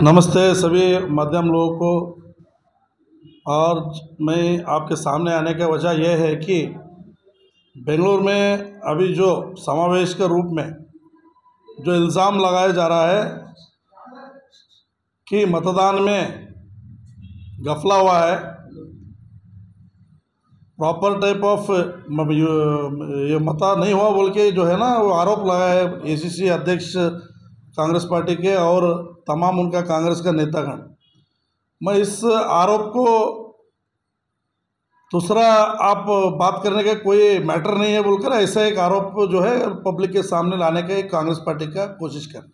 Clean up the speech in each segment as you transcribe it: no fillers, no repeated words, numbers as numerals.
नमस्ते सभी माध्यम लोगों को। और मैं आपके सामने आने का वजह यह है कि बेंगलुरु में अभी जो समावेश के रूप में जो इल्ज़ाम लगाया जा रहा है कि मतदान में गफला हुआ है, प्रॉपर टाइप ऑफ ये मता नहीं हुआ बोल के जो है ना वो आरोप लगाया है एसीसी अध्यक्ष कांग्रेस पार्टी के और तमाम उनका कांग्रेस का नेतागण। मैं इस आरोप को दूसरा आप बात करने का कोई मैटर नहीं है बोलकर ऐसा एक आरोप जो है पब्लिक के सामने लाने का एक कांग्रेस पार्टी का कोशिश कर,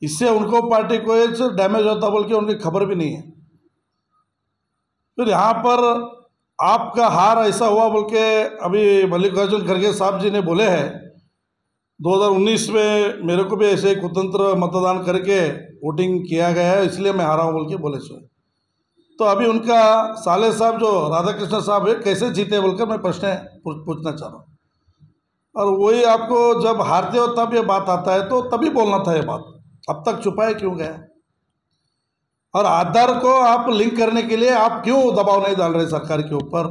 इससे उनको पार्टी को डैमेज होता बोल के उनकी खबर भी नहीं है। फिर यहाँ पर आपका हार ऐसा हुआ बोल के अभी मल्लिकार्जुन खड़गे साहब जी ने बोले हैं 2019 में मेरे को भी ऐसे स्वतंत्र मतदान करके वोटिंग किया गया है इसलिए मैं हारा हूँ बोल के बोले सो। तो अभी उनका साले साहब जो राधाकृष्ण साहब है कैसे जीते बोलकर मैं प्रश्न पूछना चाह रहा हूँ। और वही आपको जब हारते हो तब ये बात आता है तो तभी बोलना था ये बात, अब तक छुपाए क्यों गया? और आधार को आप लिंक करने के लिए आप क्यों दबाव नहीं डाल रहे सरकार के ऊपर?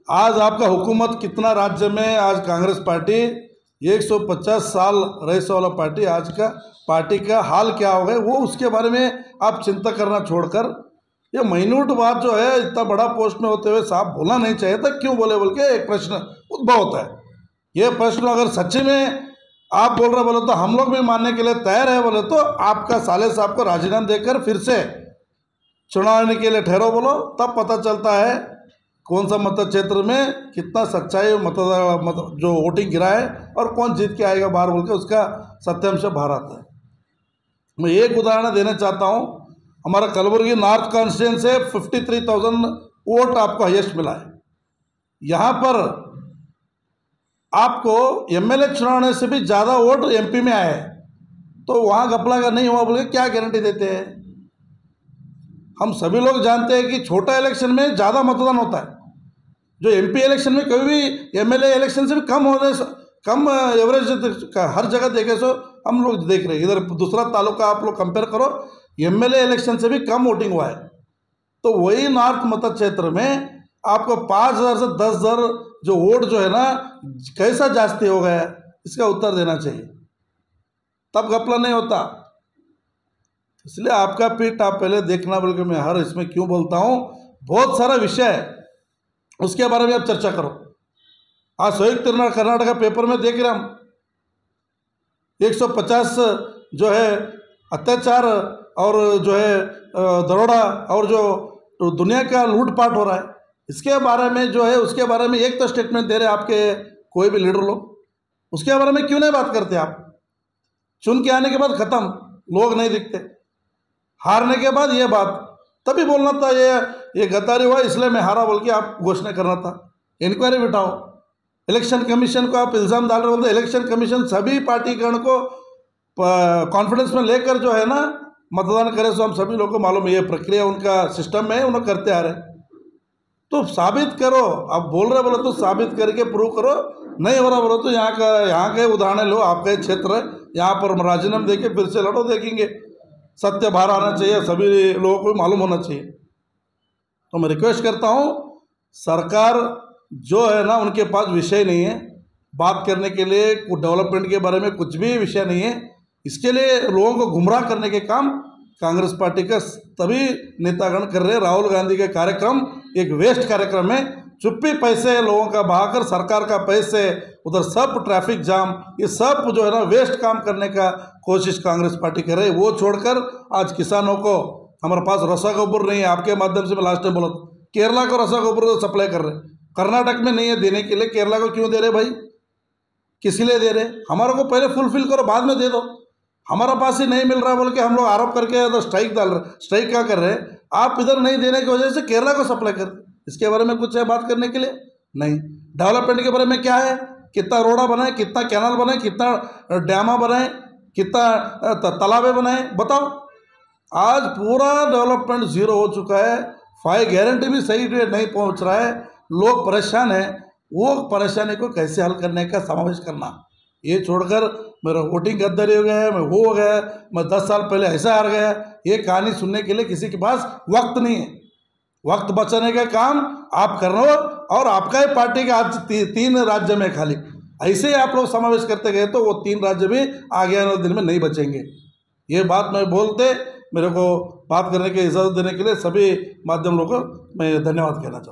आज आपका हुकूमत कितना राज्य में, आज कांग्रेस पार्टी 150 साल रईस वाला पार्टी, आज का पार्टी का हाल क्या हो गया वो उसके बारे में आप चिंता करना छोड़कर ये माइन्यूट बात जो है इतना बड़ा पोस्ट में होते हुए साहब बोलना नहीं चाहिए था, क्यों बोले बोल के एक प्रश्न उद्भव होता है। ये प्रश्न अगर सच्ची में आप बोल रहे बोले तो हम लोग भी मानने के लिए तैयार है, बोले तो आपका साले साहब को राजीनामा देकर फिर से चुनाव के लिए ठहरो बोलो, तब पता चलता है कौन सा मत क्षेत्र में कितना सच्चाई जो वोटिंग गिरा है और कौन जीत के आएगा बाहर बोल के उसका सत्यांश बाहर आता है। मैं एक उदाहरण देना चाहता हूँ, हमारा कलबुर्गी नॉर्थ कॉन्स्टिट्यूंसी से 53,000 वोट आपको हाईएस्ट मिला है। यहाँ पर आपको एमएलए चुनाव से भी ज़्यादा वोट एमपी में आए, तो वहाँ घपला का नहीं हुआ बोल के क्या गारंटी देते हैं? हम सभी लोग जानते हैं कि छोटा इलेक्शन में ज़्यादा मतदान होता है, जो एमपी इलेक्शन में कभी भी एमएलए इलेक्शन से भी कम एवरेज हर जगह देखे सो हम लोग देख रहे हैं। इधर दूसरा तालुका आप लोग कंपेयर करो, एमएलए इलेक्शन से भी कम वोटिंग हुआ है। तो वही नॉर्थ मत क्षेत्र में आपको 5,000 से 10,000 जो वोट जो है ना कैसा जास्ती हो गया, इसका उत्तर देना चाहिए, तब घपला नहीं होता। इसलिए आपका पीठ आप पहले देखना बोल के मैं हर इसमें क्यों बोलता हूँ। बहुत सारा विषय है उसके बारे में आप चर्चा करो। आज संयुक्त कर्नाटका पेपर में देख रहे हम 150 जो है अत्याचार और जो है दरोड़ा और जो दुनिया का लूटपाट हो रहा है, इसके बारे में जो है उसके बारे में एक तो स्टेटमेंट दे रहे आपके कोई भी लीडर लोग, उसके बारे में क्यों नहीं बात करते आप? चुन के आने के बाद ख़त्म, लोग नहीं दिखते, हारने के बाद ये बात तभी बोलना था ये गद्दारी हुआ इसलिए मैं हारा बोल के आप घोषणा करना था। इंक्वायरी बिठाओ, इलेक्शन कमीशन को आप इल्ज़ाम डाल रहे बोलते, इलेक्शन कमीशन सभी पार्टीगण को कॉन्फिडेंस में लेकर जो है ना मतदान करे, सो हम सभी लोगों को मालूम है ये प्रक्रिया उनका सिस्टम में है, उन्हें करते आ रहे। तो साबित करो, आप बोल रहे बोलो तो साबित करके प्रूव करो, नहीं हो रहा बोलो तो यहाँ के उदाहरण लो, आपका क्षेत्र यहाँ पर राजीनामा देके फिर से लड़ो, देखेंगे सत्य बाहर आना चाहिए, सभी लोगों को मालूम होना चाहिए। तो मैं रिक्वेस्ट करता हूँ सरकार जो है ना उनके पास विषय नहीं है बात करने के लिए, डेवलपमेंट के बारे में कुछ भी विषय नहीं है, इसके लिए लोगों को गुमराह करने के काम कांग्रेस पार्टी का तभी नेतागण कर रहे हैं। राहुल गांधी का कार्यक्रम एक वेस्ट कार्यक्रम है, चुप्पी पैसे लोगों का बहाकर सरकार का पैसे उधर सब ट्रैफिक जाम, ये सब जो है ना वेस्ट काम करने का कोशिश कांग्रेस पार्टी कर रही है। वो छोड़कर आज किसानों को हमारे पास रसगोबर नहीं है, आपके माध्यम से मैं लास्ट टाइम बोला केरला को रसगोबर सप्लाई कर रहे, कर्नाटक में नहीं है देने के लिए, केरला को क्यों दे रहे भाई? किस लिए दे रहे? हमारे को पहले फुलफिल करो, बाद में दे दो। हमारा पास ही नहीं मिल रहा बोल के हम लोग आरोप करके इधर स्ट्राइक डाल रहे, स्ट्राइक क्या कर रहे हैं आप? इधर नहीं देने की वजह से केरला को सप्लाई कर, इसके बारे में कुछ है बात करने के लिए? नहीं। डेवलपमेंट के बारे में क्या है? कितना रोड़ा बनाए, कितना कैनाल बनाए, कितना डैमा बनाए, कितना तालाबे बनाए, बताओ। आज पूरा डेवलपमेंट जीरो हो चुका है, 5 गारंटी भी सही नहीं पहुंच रहा है, लोग परेशान हैं। वो परेशानी को कैसे हल करने का समावेश करना, ये छोड़कर मेरा वोटिंग गद्दारी हो गया है, मैं वो हो गया, मैं 10 साल पहले ऐसा हार गया, ये कहानी सुनने के लिए किसी के पास वक्त नहीं है। वक्त बचाने का काम आप कर रहे हो, और आपका ही पार्टी का आज 3 राज्य में खाली, ऐसे ही आप लोग समावेश करते गए तो वो 3 राज्य भी आगे आने वाले दिन में नहीं बचेंगे। ये बात मैं बोलते, मेरे को बात करने की इजाज़त देने के लिए सभी माध्यम लोगों को मैं धन्यवाद कहना चाहता हूँ।